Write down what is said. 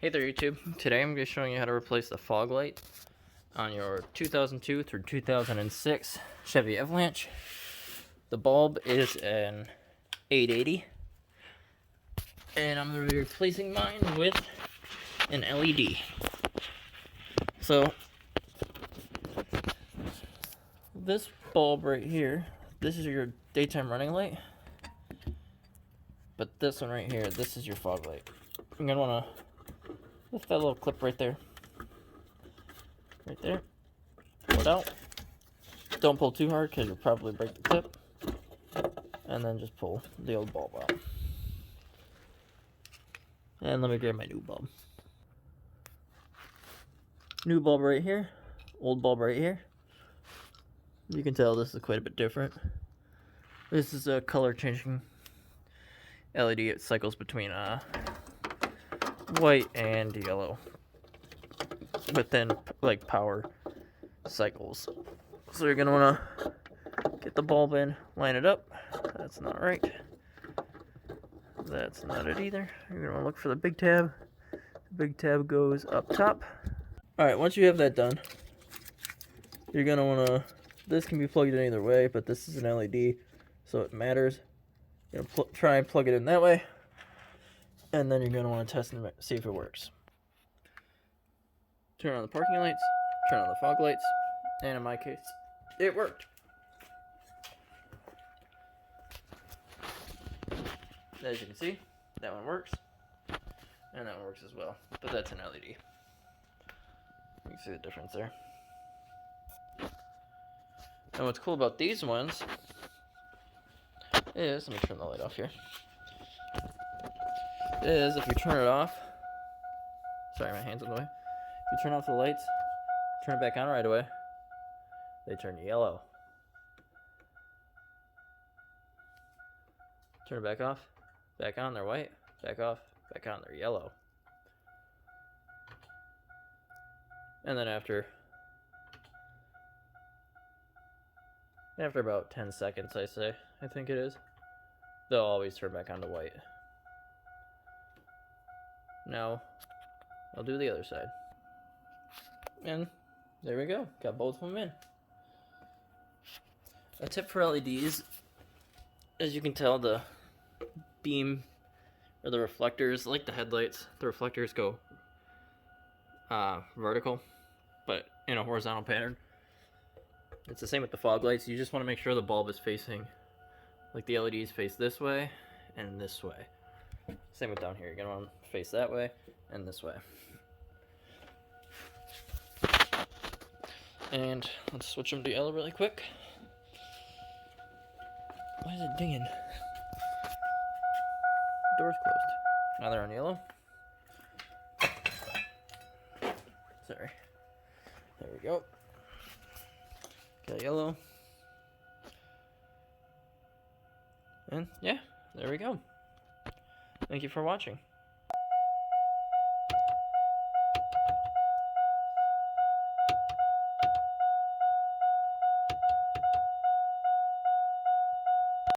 Hey there YouTube, today I'm going to be showing you how to replace the fog light on your 2002 through 2006 Chevy Avalanche. The bulb is an 880 and I'm going to be replacing mine with an LED. So this bulb right here, this is your daytime running light, but this one right here, this is your fog light. You're going to want to lift that little clip right there. Right there. Pull it out. Don't pull too hard because you'll probably break the clip. And then just pull the old bulb out. And let me grab my new bulb. New bulb right here. Old bulb right here. You can tell this is quite a bit different. This is a color changing LED. It cycles between white and yellow, but then like power cycles. So you're gonna want to get the bulb in, line it up. That's not right. That's not it either. You're gonna want to look for the big tab. The big tab goes up top. Alright, once you have that done, you're gonna want to, this can be plugged in either way, but this is an LED, so it matters. You're gonna try and plug it in that way, and then you're going to want to test and see if it works. Turn on the parking lights, turn on the fog lights, and in my case, it worked. As you can see, that one works, and that one works as well, but that's an LED. You can see the difference there. And what's cool about these ones is, let me turn the light off here, is if you turn it off, sorry my hand's in the way, if you turn off the lights, turn it back on right away, they turn yellow. Turn it back off, back on, they're white, back off, back on, they're yellow. And then after about 10 seconds, I think it is, they'll always turn back on to white. Now, I'll do the other side. And there we go. Got both of them in. A tip for LEDs, as you can tell, the beam, or the reflectors, like the headlights, the reflectors go vertical, but in a horizontal pattern. It's the same with the fog lights. You just want to make sure the bulb is facing, like the LEDs face this way and this way. Same with down here. You're going to want to face that way and this way. And let's switch them to yellow really quick. Why is it dinging? Door's closed. Now they're on yellow. Sorry. There we go. Got yellow. And yeah, there we go. Thank you for watching.